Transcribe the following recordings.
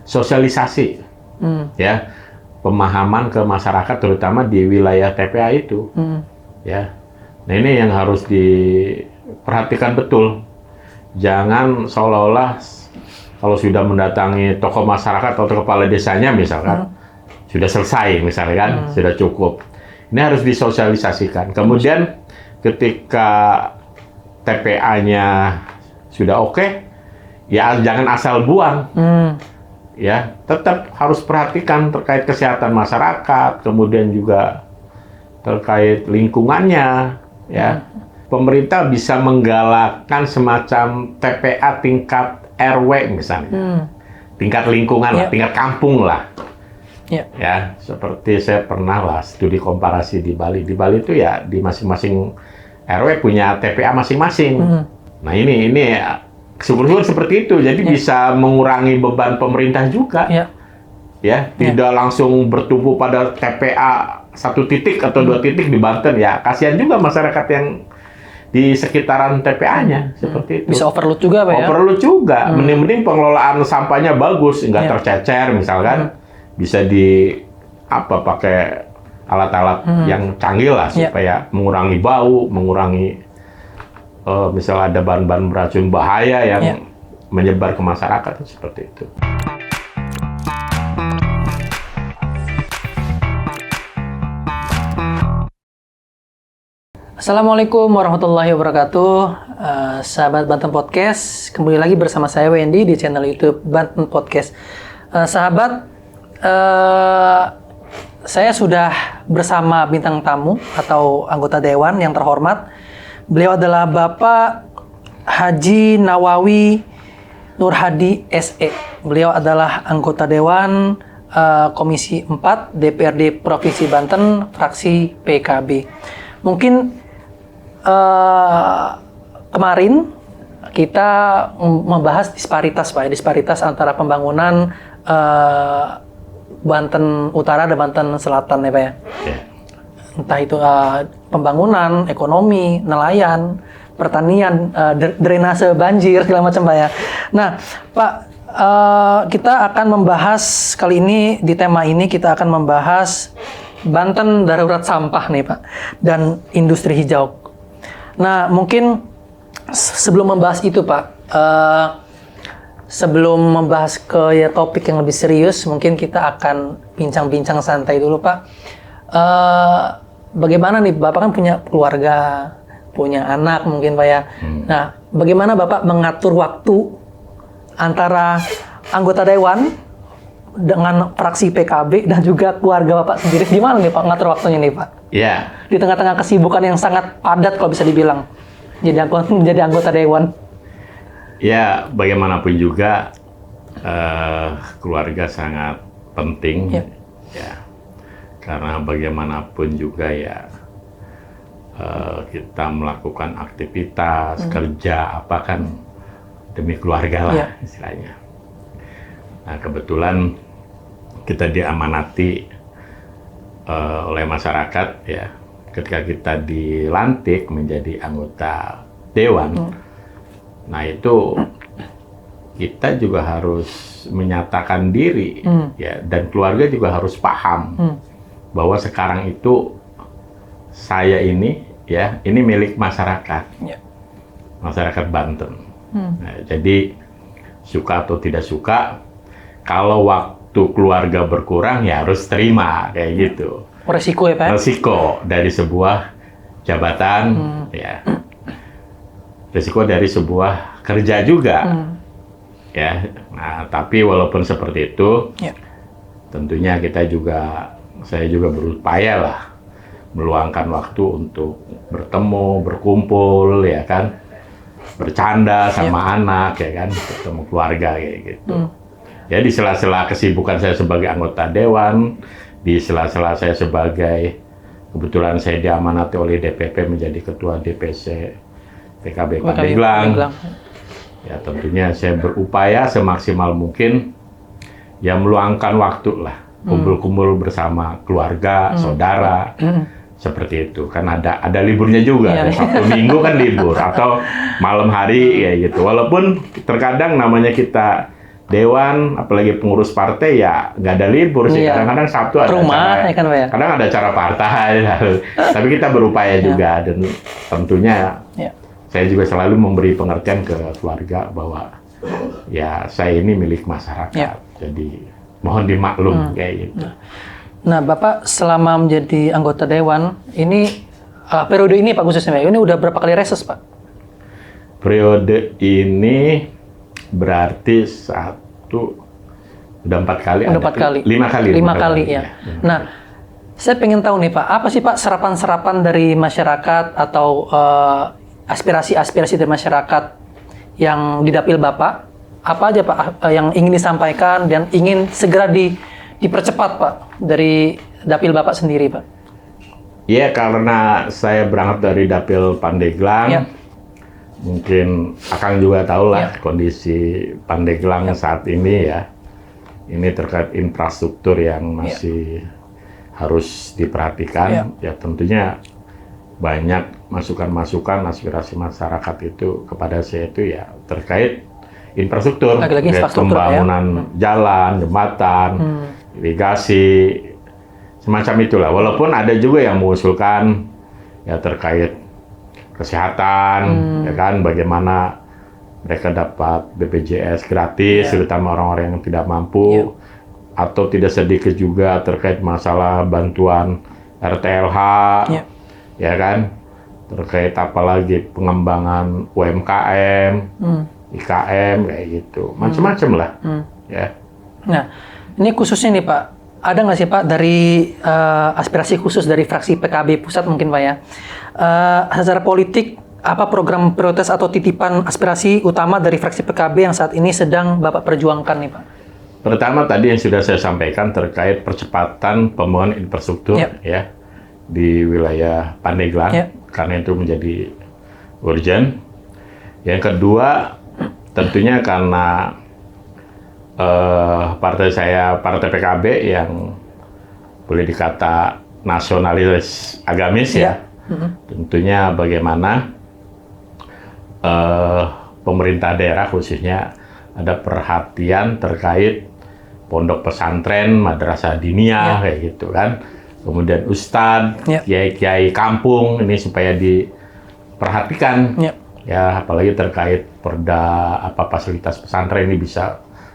sosialisasi, ya, pemahaman ke masyarakat terutama di wilayah TPA itu, ya. Nah ini yang harus diperhatikan betul. Jangan seolah-olah kalau sudah mendatangi tokoh masyarakat atau kepala desanya misalkan sudah selesai misalkan, sudah cukup. Ini harus disosialisasikan. Kemudian ketika TPA-nya sudah oke, ya jangan asal buang. Ya, tetap harus perhatikan terkait kesehatan masyarakat, kemudian juga terkait lingkungannya, ya. Pemerintah bisa menggalakkan semacam TPA tingkat RW misalnya. Tingkat lingkungan lah, tingkat kampung lah. Ya, seperti saya pernah lah studi komparasi di Bali. Di Bali itu ya di masing-masing RW punya TPA masing-masing. Nah, ini syukur-syukur seperti itu, jadi bisa mengurangi beban pemerintah juga, ya tidak langsung bertumpu pada TPA satu titik atau dua titik di Banten, ya kasihan juga masyarakat yang di sekitaran TPA-nya seperti itu. Bisa overload juga, Pak ya? Overload juga, mending pengelolaan sampahnya bagus, nggak tercecer misalkan, bisa pakai alat-alat yang canggih lah supaya mengurangi bau, mengurangi misalnya ada bahan-bahan beracun bahaya yang menyebar ke masyarakat seperti itu. Assalamualaikum warahmatullahi wabarakatuh, sahabat Banten Podcast. Kembali lagi bersama saya Wendy di channel YouTube Banten Podcast. Sahabat, saya sudah bersama bintang tamu atau anggota dewan yang terhormat. Beliau adalah Bapak Haji Nawawi Nur Hadi SE. Beliau adalah anggota Dewan Komisi 4 DPRD Provinsi Banten, fraksi PKB. Mungkin kemarin kita membahas disparitas, Pak, disparitas antara pembangunan Banten Utara dan Banten Selatan, ya Pak ya. Entah itu pembangunan, ekonomi, nelayan, pertanian, drainase banjir, segala macam, Pak ya. Nah, Pak, kita akan membahas kali ini, di tema ini kita akan membahas Banten darurat sampah nih, Pak, dan industri hijau. Nah, mungkin sebelum membahas itu, Pak, sebelum membahas ke topik yang lebih serius, mungkin kita akan bincang-bincang santai dulu, Pak. Bagaimana nih, Bapak kan punya keluarga, punya anak mungkin, Pak ya. Nah, bagaimana Bapak mengatur waktu antara anggota Dewan dengan fraksi PKB dan juga keluarga Bapak sendiri? Gimana nih Pak ngatur waktunya nih, Pak? Ya. Di tengah-tengah kesibukan yang sangat padat kalau bisa dibilang jadi anggota Dewan. Ya, bagaimanapun juga keluarga sangat penting, ya. Karena bagaimanapun juga ya kita melakukan aktivitas kerja apa kan demi keluarga lah istilahnya. Nah, kebetulan kita diamanati oleh masyarakat ya, ketika kita dilantik menjadi anggota dewan. Nah, itu kita juga harus menyatakan diri ya, dan keluarga juga harus paham bahwa sekarang itu saya ini ya, ini milik masyarakat, masyarakat Banten. Nah, jadi suka atau tidak suka, kalau waktu keluarga berkurang ya harus terima kayak gitu. Resiko ya Pak? Resiko dari sebuah jabatan, ya. Resiko dari sebuah kerja juga, ya. Nah, tapi walaupun seperti itu, tentunya saya juga berupaya lah meluangkan waktu untuk bertemu, berkumpul, ya kan, bercanda sama anak, ya kan, bertemu keluarga kayak gitu. Ya, di sela-sela kesibukan saya sebagai anggota dewan, di sela-sela saya kebetulan saya diamanati oleh DPP menjadi ketua DPC PKB Pandeglang. Ya, tentunya saya berupaya semaksimal mungkin ya meluangkan waktu lah, kumpul-kumpul bersama keluarga, saudara, seperti itu. Kan ada liburnya juga, ada Sabtu Minggu kan libur, atau malam hari ya gitu. Walaupun terkadang namanya kita dewan, apalagi pengurus partai ya nggak ada libur sih. Kadang-kadang Sabtu ada rumah, acara, ya kan, Pak ya? kadang ada acara partai. Tapi kita berupaya juga, dan tentunya saya juga selalu memberi pengertian ke keluarga bahwa ya saya ini milik masyarakat. Jadi mohon dimaklum kayak gitu. Nah, Bapak selama menjadi anggota dewan ini periode ini Pak khususnya, ini udah berapa kali reses, Pak? Periode ini berarti udah 4 kali. Udah 4 kali. 5 kali. 5 kali ya. Nah, saya pengen tahu nih Pak, apa sih Pak serapan-serapan dari masyarakat atau aspirasi-aspirasi dari masyarakat yang di dapil Bapak? Apa aja Pak yang ingin disampaikan dan ingin segera dipercepat Pak dari dapil Bapak sendiri, Pak? Iya, karena saya berangkat dari dapil Pandeglang, mungkin Akang juga tahu lah kondisi Pandeglang saat ini ya. Ini terkait infrastruktur yang masih harus diperhatikan. Ya tentunya banyak masukan-masukan aspirasi masyarakat itu kepada saya itu ya terkait infrastruktur, pembangunan jalan, jembatan, irigasi, semacam itulah. Walaupun ada juga yang mengusulkan ya terkait kesehatan, ya kan, bagaimana mereka dapat BPJS gratis, terutama orang-orang yang tidak mampu, atau tidak sedikit juga terkait masalah bantuan RTLH, ya kan, terkait apalagi pengembangan UMKM, IKM, kayak gitu, macam-macam lah, ya. Nah, ini khususnya nih Pak, ada nggak sih Pak dari aspirasi khusus dari fraksi PKB pusat mungkin Pak ya, secara politik apa program prioritas atau titipan aspirasi utama dari fraksi PKB yang saat ini sedang Bapak perjuangkan nih Pak? Pertama tadi yang sudah saya sampaikan terkait percepatan pembangunan infrastruktur ya di wilayah Pandeglang, karena itu menjadi urgent. Yang kedua tentunya karena partai saya, partai PKB yang boleh dikata nasionalis agamis ya, tentunya bagaimana pemerintah daerah khususnya ada perhatian terkait pondok pesantren, madrasah diniyah kayak gitu kan, kemudian ustadz, kiai-kiai kampung ini supaya diperhatikan ya, apalagi terkait perda fasilitas pesantren ini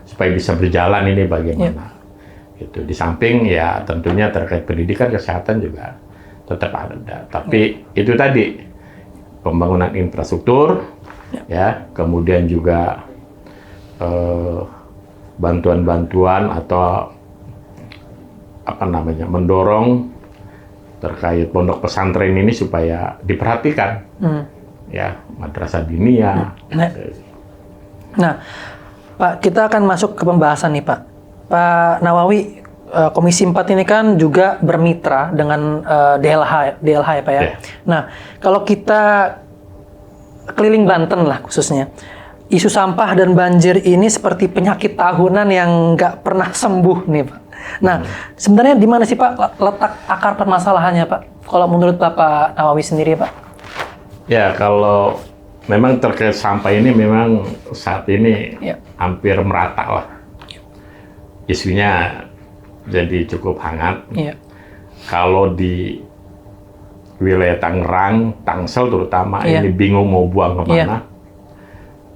supaya bisa berjalan ini bagaimana gitu. Di samping ya tentunya terkait pendidikan, kesehatan juga tetap ada, tapi itu tadi pembangunan infrastruktur ya, kemudian juga bantuan-bantuan atau mendorong terkait pondok pesantren ini supaya diperhatikan ya, madrasah diniyah. Nah, Pak, kita akan masuk ke pembahasan nih Pak. Pak Nawawi, Komisi 4 ini kan juga bermitra dengan DLH ya Pak ya. Nah, kalau kita keliling Banten lah khususnya, isu sampah dan banjir ini seperti penyakit tahunan yang nggak pernah sembuh nih Pak. Nah, sebenarnya di mana sih Pak letak akar permasalahannya Pak? Kalau menurut Bapak Nawawi sendiri Pak? Ya, kalau memang terkait sampah ini memang saat ini hampir merata lah. Isunya jadi cukup hangat. Kalau di wilayah Tangerang, Tangsel terutama ini bingung mau buang kemana.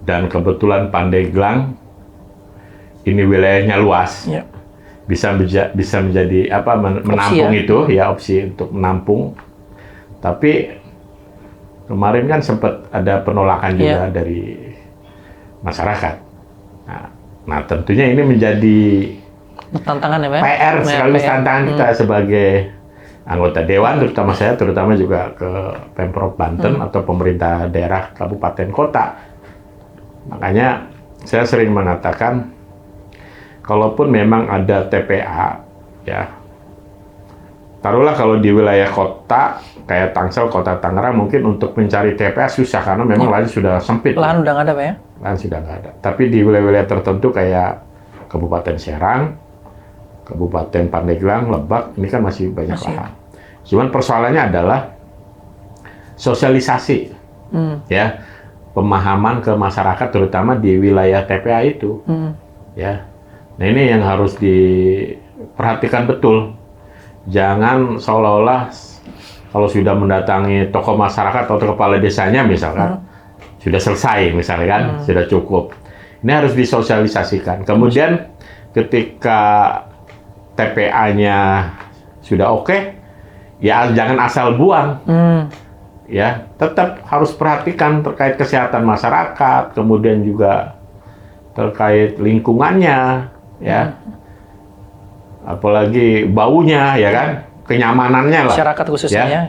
Dan kebetulan Pandeglang ini wilayahnya luas, bisa menjadi menampung opsi, itu ya, opsi untuk menampung. Tapi kemarin kan sempat ada penolakan juga dari masyarakat. Nah tentunya ini menjadi tantangan ya Pak? PR sekaligus tantangan kita sebagai anggota dewan, terutama juga ke Pemprov Banten atau pemerintah daerah kabupaten kota. Makanya saya sering mengatakan, kalaupun memang ada TPA, ya, taruhlah kalau di wilayah kota kayak Tangsel, kota Tangerang, mungkin untuk mencari TPA susah karena memang lahan sudah sempit. Lahan udah nggak ada Pak ya? Lahan sudah nggak ada. Tapi di wilayah-wilayah tertentu kayak Kabupaten Serang, Kabupaten Pandeglang, Lebak, ini kan masih banyak lahan. Cuman persoalannya adalah sosialisasi, ya, pemahaman ke masyarakat terutama di wilayah TPA itu. Ya, nah ini yang harus diperhatikan betul. Jangan seolah-olah kalau sudah mendatangi tokoh masyarakat atau kepala desanya misalkan sudah selesai misalnya kan, sudah cukup. Ini harus disosialisasikan. Kemudian ketika TPA-nya sudah oke, ya jangan asal buang. Ya, tetap harus perhatikan terkait kesehatan masyarakat, kemudian juga terkait lingkungannya, ya. Apalagi baunya, ya kan, kenyamanannya lah. Masyarakat khususnya. Ya.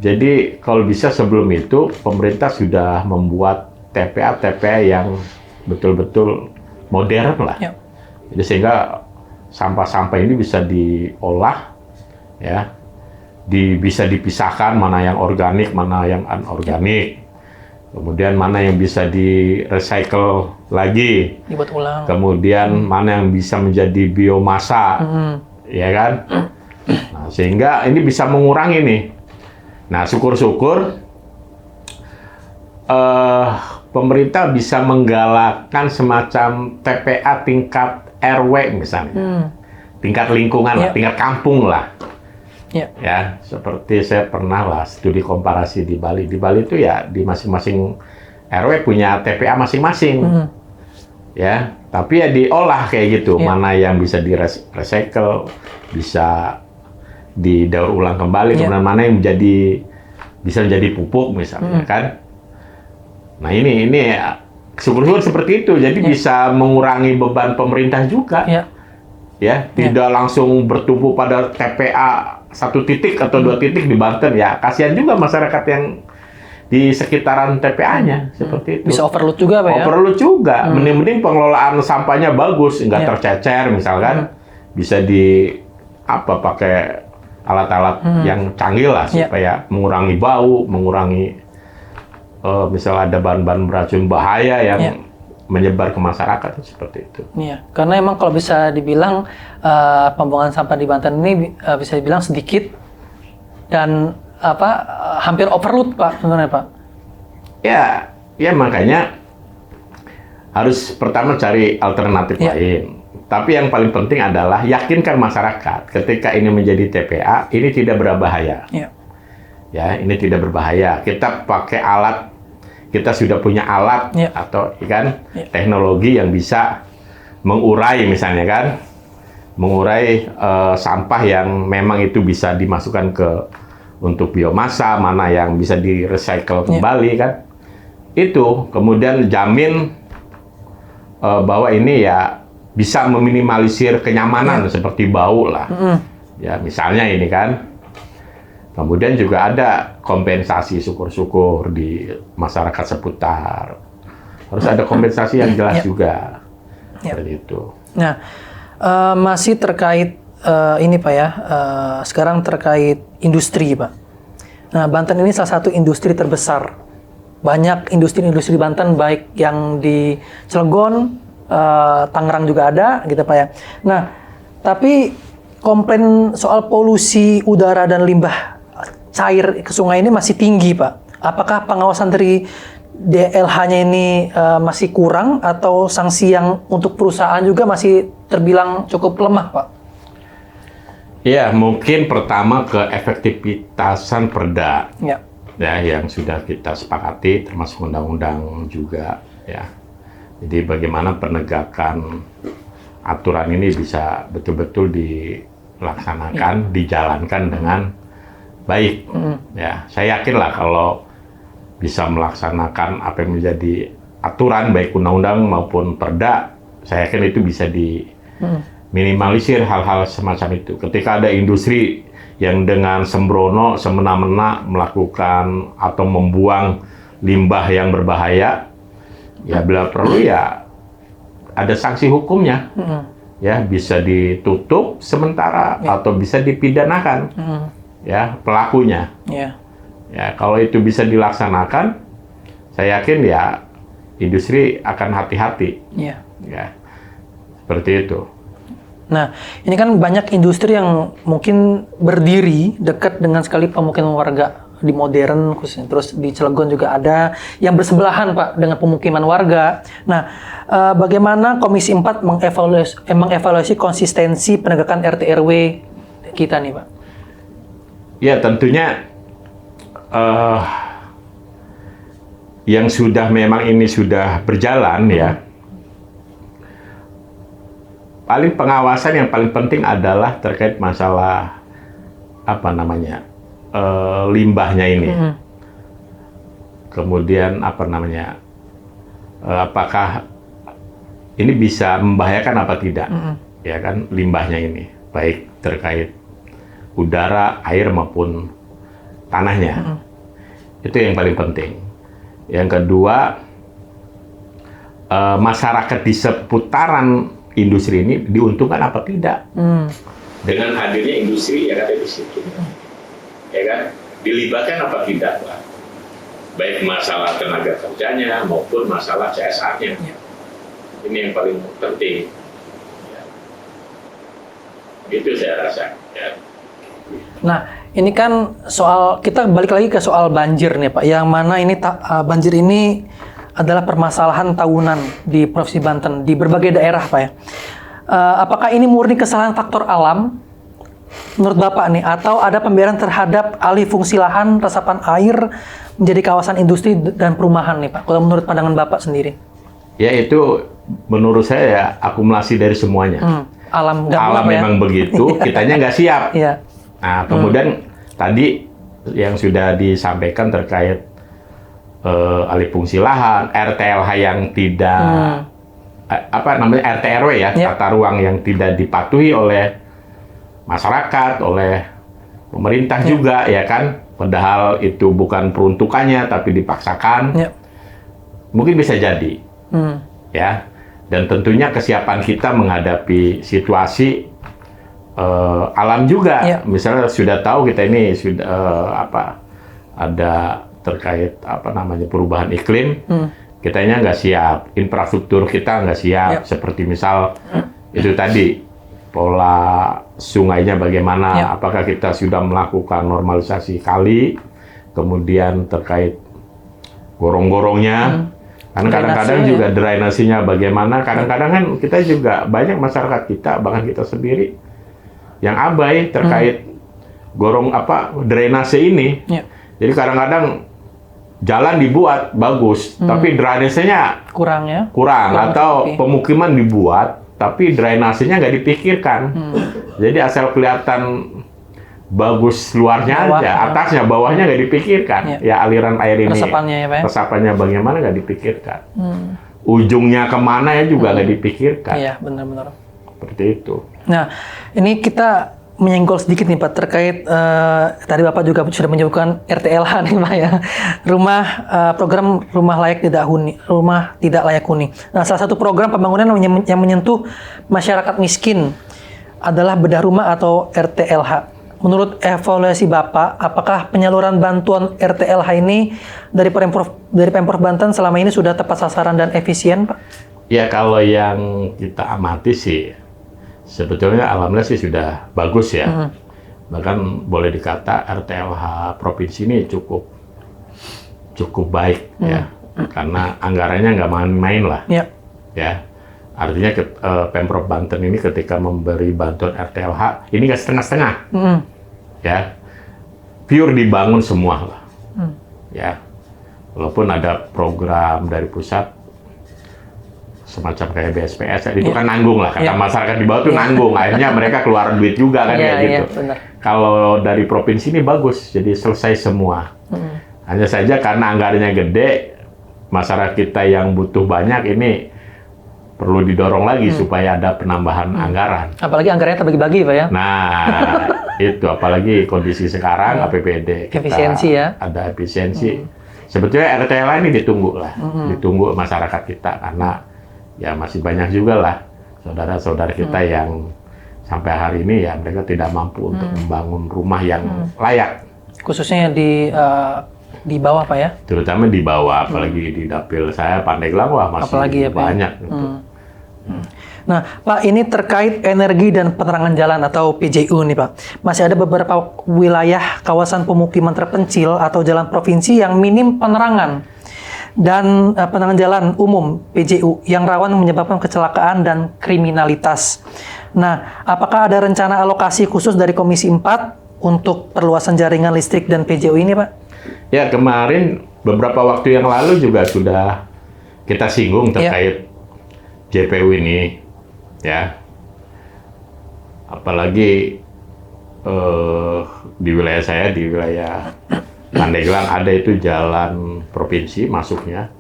Jadi kalau bisa sebelum itu pemerintah sudah membuat TPA yang betul-betul modern lah. Ya. Jadi sehingga sampah-sampah ini bisa diolah, ya, bisa dipisahkan mana yang organik, mana yang anorganik. Kemudian mana yang bisa di-recycle lagi. Dibuat ulang. Kemudian mana yang bisa menjadi biomasa, ya kan? Nah, sehingga ini bisa mengurangi nih. Nah, syukur-syukur pemerintah bisa menggalakkan semacam TPA tingkat RW misalnya. Tingkat lingkungan lah, tingkat kampung lah. Ya, seperti saya pernah lah studi komparasi di Bali. Di Bali itu ya di masing-masing RW punya TPA masing-masing. Ya, tapi ya diolah kayak gitu. Mana yang bisa di-recycle, bisa didaur ulang kembali, kemudian mana yang bisa menjadi pupuk misalnya kan. Nah, ini syukur-syukur seperti itu. Jadi bisa mengurangi beban pemerintah juga. Ya, tidak langsung bertumpu pada TPA 1 titik atau 2 titik di Banten, ya kasihan juga masyarakat yang di sekitaran TPA-nya seperti itu. Bisa overload juga, Pak, ya? Overload juga. Mending pengelolaan sampahnya bagus, nggak tercecer misalkan. Bisa pakai alat-alat yang canggih lah supaya mengurangi bau, mengurangi misalnya ada bahan-bahan beracun bahaya yang menyebar ke masyarakat seperti itu. Iya, karena emang kalau bisa dibilang pembuangan sampah di Banten ini bisa dibilang sedikit dan hampir overload, Pak, sebenarnya, Pak. Ya makanya harus pertama cari alternatif lain. Tapi yang paling penting adalah yakinkan masyarakat ketika ini menjadi TPA ini tidak berbahaya. Ya, ini tidak berbahaya. Kita pakai alat. Kita sudah punya alat atau teknologi yang bisa mengurai misalnya kan, mengurai sampah yang memang itu bisa dimasukkan untuk biomasa, mana yang bisa di-recycle kembali kan. Itu kemudian jamin bahwa ini ya bisa meminimalisir kenyamanan seperti bau lah. Ya misalnya ini kan. Kemudian juga ada kompensasi syukur-syukur di masyarakat seputar. Harus ada kompensasi yang jelas juga. Seperti itu. Nah, masih terkait ini, Pak, ya. Sekarang terkait industri, Pak. Nah, Banten ini salah satu industri terbesar. Banyak industri-industri Banten, baik yang di Cilegon, Tangerang juga ada, gitu, Pak, ya. Nah, tapi komplain soal polusi udara dan limbah cair ke sungai ini masih tinggi, Pak. Apakah pengawasan dari DLH-nya ini masih kurang atau sanksi yang untuk perusahaan juga masih terbilang cukup lemah, Pak? Ya, mungkin pertama ke efektivitasan perda. Ya, yang sudah kita sepakati termasuk undang-undang juga, ya. Jadi bagaimana penegakan aturan ini bisa betul-betul dilaksanakan, dijalankan dengan baik. Ya, saya yakin lah kalau bisa melaksanakan apa yang menjadi aturan baik undang-undang maupun perda, saya yakin itu bisa diminimalisir hal-hal semacam itu. Ketika ada industri yang dengan sembrono, semena-mena melakukan atau membuang limbah yang berbahaya, ya bila perlu ya ada sanksi hukumnya. Ya, bisa ditutup sementara atau bisa dipidanakan. Ya, pelakunya. Ya, kalau itu bisa dilaksanakan, saya yakin ya industri akan hati-hati. Ya, seperti itu. Nah, ini kan banyak industri yang mungkin berdiri dekat dengan sekali pemukiman warga di Modern khususnya, terus di Cilegon juga ada yang bersebelahan Pak dengan pemukiman warga. Nah, bagaimana Komisi 4 mengevaluasi konsistensi penegakan RT RW kita nih Pak? Ya tentunya yang sudah memang ini sudah berjalan ya. Paling pengawasan yang paling penting adalah terkait masalah apa namanya limbahnya ini. Kemudian apa namanya apakah ini bisa membahayakan apa tidak? Ya kan limbahnya ini baik terkait udara, air maupun tanahnya. Itu yang paling penting. Yang kedua masyarakat di seputaran industri ini diuntungkan apa tidak? Dengan hadirnya industri yang ada di situ, ya kan, dilibatkan apa tidak, Pak? Baik masalah tenaga kerjanya maupun masalah CSR-nya. Ini yang paling penting. Ya. Itu saya rasa. Ya. Nah, ini kan soal, kita balik lagi ke soal banjir nih Pak, yang mana ini banjir ini adalah permasalahan tahunan di Provinsi Banten, di berbagai daerah Pak ya. Apakah ini murni kesalahan faktor alam menurut Bapak nih, atau ada pembiaran terhadap alih fungsi lahan resapan air menjadi kawasan industri dan perumahan nih Pak, kalau menurut pandangan Bapak sendiri? Ya itu menurut saya ya akumulasi dari semuanya. Alam memang begitu, kitanya nggak siap. Nah kemudian tadi yang sudah disampaikan terkait alih fungsi lahan, RTLH yang tidak apa namanya RT RW ya, tata ruang yang tidak dipatuhi oleh masyarakat, oleh pemerintah juga ya kan, padahal itu bukan peruntukannya tapi dipaksakan. Mungkin bisa jadi. Ya. Dan tentunya kesiapan kita menghadapi situasi alam juga. Misalnya sudah tahu kita ini sudah ada terkait apa namanya perubahan iklim. Kitanya nggak siap, infrastruktur kita nggak siap, seperti misal itu tadi, pola sungainya bagaimana, apakah kita sudah melakukan normalisasi kali, kemudian terkait gorong-gorongnya, kan kadang-kadang juga drainasinya bagaimana, kadang-kadang kan kita juga banyak masyarakat kita, bahkan kita sendiri, yang abai terkait drainase ini, jadi kadang-kadang jalan dibuat bagus, tapi drainasenya kurang atau pemukiman dibuat, tapi drainasenya nggak dipikirkan. Jadi asal kelihatan bagus luarnya aja, atasnya, bawahnya nggak dipikirkan. Ya aliran air ini, resapannya bagaimana nggak dipikirkan. Ujungnya kemana ya juga nggak dipikirkan. Iya, benar-benar. Seperti itu. Nah, ini kita menyenggol sedikit nih Pak terkait tadi Bapak juga sudah menyebutkan RTLH nih Pak ya, program rumah tidak layak huni. Nah, salah satu program pembangunan yang menyentuh masyarakat miskin adalah bedah rumah atau RTLH. Menurut evaluasi Bapak, apakah penyaluran bantuan RTLH ini dari Pemprov Banten selama ini sudah tepat sasaran dan efisien Pak? Ya kalau yang kita amati sih sebetulnya alhamdulillah sih sudah bagus ya. Bahkan boleh dikata RTLH provinsi ini cukup baik ya. Karena anggarannya nggak main-main lah. Ya. Artinya Pemprov Banten ini ketika memberi bantuan RTLH ini nggak setengah-setengah. Ya. Pure dibangun semua lah. Ya. Walaupun ada program dari pusat semacam kayak BSPS, itu kan nanggung lah, kata masyarakat di bawah tuh nanggung, akhirnya mereka keluar duit juga kan kayak gitu. Kalau dari provinsi ini bagus, jadi selesai semua. Hanya saja karena anggarannya gede, masyarakat kita yang butuh banyak ini perlu didorong lagi supaya ada penambahan anggaran. Apalagi anggarannya terbagi-bagi Pak ya? Nah, itu apalagi kondisi sekarang APBD kita efisiensi ya? Ada efisiensi. Sebetulnya RTLH ini ditunggu lah, ditunggu masyarakat kita karena ya masih banyak juga lah saudara-saudara kita yang sampai hari ini ya mereka tidak mampu untuk membangun rumah yang layak. Khususnya di bawah Pak ya? Terutama di bawah, apalagi di dapil saya Pandeglang, wah masih apalagi ya, banyak. Nah, Pak, ini terkait energi dan penerangan jalan atau PJU nih, Pak. Masih ada beberapa wilayah kawasan pemukiman terpencil atau jalan provinsi yang minim penerangan dan penerangan jalan umum PJU yang rawan menyebabkan kecelakaan dan kriminalitas. Nah, apakah ada rencana alokasi khusus dari Komisi 4 untuk perluasan jaringan listrik dan PJU ini, Pak? Ya, kemarin beberapa waktu yang lalu juga sudah kita singgung terkait JPU ini, ya. Apalagi di wilayah saya, di wilayah Pandeglang ada itu jalan provinsi masuknya.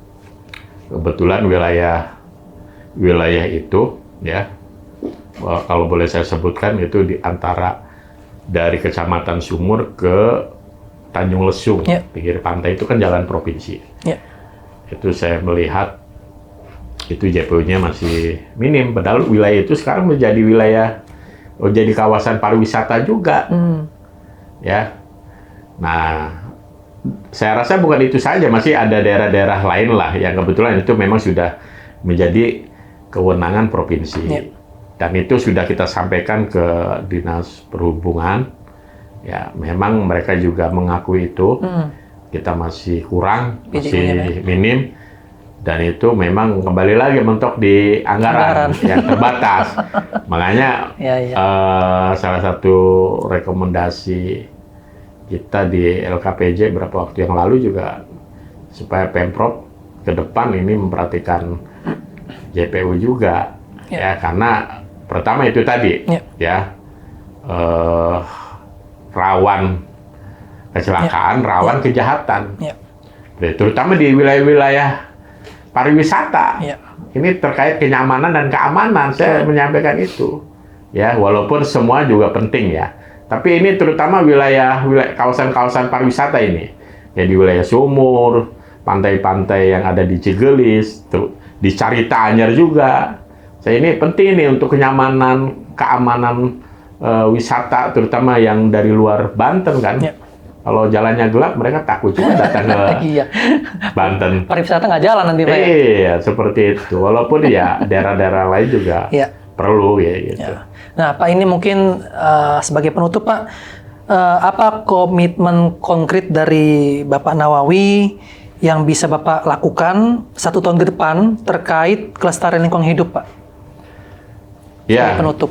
Kebetulan wilayah itu, ya, kalau boleh saya sebutkan itu di antara dari Kecamatan Sumur ke Tanjung Lesung, pinggir pantai itu kan jalan provinsi. Itu saya melihat itu JPU-nya masih minim, padahal wilayah itu sekarang menjadi jadi kawasan pariwisata juga, ya. Nah, saya rasa bukan itu saja, masih ada daerah-daerah lain lah yang kebetulan itu memang sudah menjadi kewenangan provinsi, dan itu sudah kita sampaikan ke Dinas Perhubungan, ya. Memang mereka juga mengakui itu, kita masih kurang, masih minim. Dan itu memang kembali lagi mentok di anggaran yang terbatas. Makanya salah satu rekomendasi kita di LKPJ beberapa waktu yang lalu juga supaya Pemprov ke depan ini memperhatikan JPU juga, ya, karena pertama itu tadi, ya, rawan kecelakaan, rawan kejahatan, terutama di wilayah-wilayah pariwisata. Ini terkait kenyamanan dan keamanan, saya menyampaikan itu. Ya, walaupun semua juga penting, ya. Tapi ini terutama wilayah kawasan-kawasan pariwisata ini. Ya, di wilayah Sumur, pantai-pantai yang ada di Cigelis, di Carita Anyar juga. Saya ini penting nih untuk kenyamanan, keamanan wisata, terutama yang dari luar Banten kan. Kalau jalannya gelap, mereka takut juga datang ke Banten. Pariwisata nggak jalan nanti, Pak. Iya, seperti itu. Walaupun ya daerah-daerah lain juga perlu, ya gitu. Nah, Pak, ini mungkin sebagai penutup, Pak, apa komitmen konkret dari Bapak Nawawi yang bisa Bapak lakukan 1 tahun ke depan terkait kelestarian lingkungan hidup, Pak? Ya. Sebagai penutup.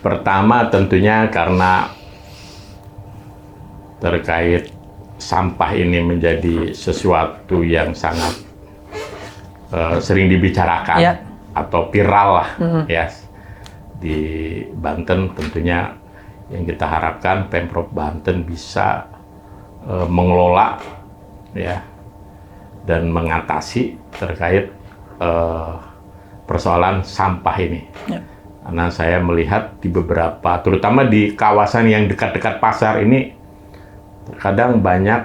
Pertama tentunya karena terkait sampah ini menjadi sesuatu yang sangat sering dibicarakan atau viral lah, ya, di Banten. Tentunya yang kita harapkan Pemprov Banten bisa mengelola, ya, dan mengatasi terkait persoalan sampah ini. Karena saya melihat di beberapa, terutama di kawasan yang dekat-dekat pasar ini, terkadang banyak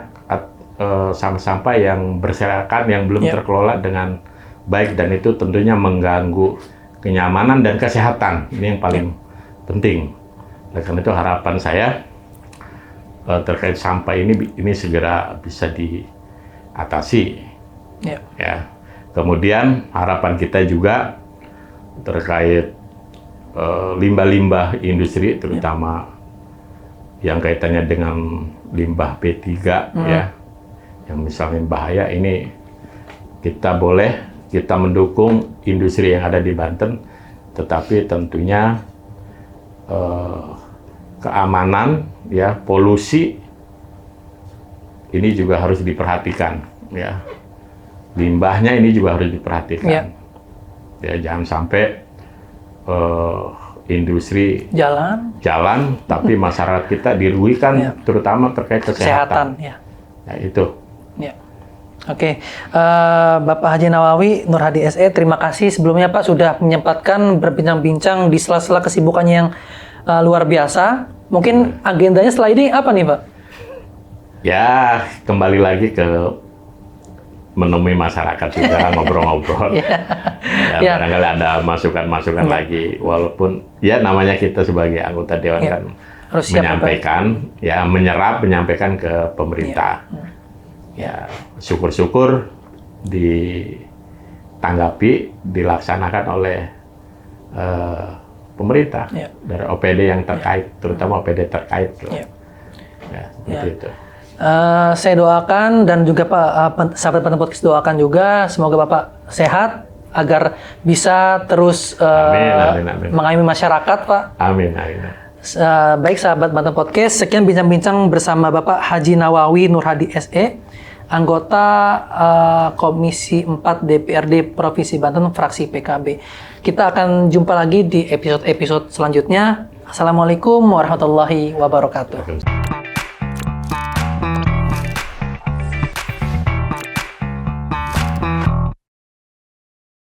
sampah-sampah yang berserakan yang belum terkelola dengan baik, dan itu tentunya mengganggu kenyamanan dan kesehatan. Ini yang paling penting. Oleh karena itu harapan saya terkait sampah ini segera bisa diatasi. Ya. Kemudian harapan kita juga terkait limbah-limbah industri, terutama yang kaitannya dengan limbah P3, ya, yang misalnya bahaya, ini kita mendukung industri yang ada di Banten, tetapi tentunya keamanan, ya, polusi ini juga harus diperhatikan, ya. Limbahnya ini juga harus diperhatikan, ya, jangan sampai industri jalan, tapi masyarakat kita dirugikan, terutama terkait kesehatan. Ya, itu. Oke, Bapak Haji Nawawi Nur Hadi SE, terima kasih sebelumnya, Pak, sudah menyempatkan berbincang-bincang di sela-sela kesibukannya yang luar biasa. Mungkin agendanya setelah ini apa nih, Pak? Ya, kembali lagi ke menemui masyarakat juga, ngobrol-ngobrol. Ya, barangkali ada masukan-masukan lagi, walaupun ya namanya kita sebagai anggota Dewan kan harus menyampaikan, ya, menyampaikan ke pemerintah. Ya, syukur-syukur di tanggapi dilaksanakan oleh pemerintah dari OPD yang terkait, terutama OPD terkait. Ya, seperti itu. Saya doakan dan juga Pak sahabat Banten Podcast doakan juga semoga Bapak sehat agar bisa terus amin. mengayomi masyarakat, Pak. Amin. Baik sahabat Banten Podcast, sekian bincang-bincang bersama Bapak Haji Nawawi Nur Hadi SE, anggota Komisi 4 DPRD Provinsi Banten fraksi PKB. Kita akan jumpa lagi di episode-episode selanjutnya. Assalamualaikum warahmatullahi wabarakatuh.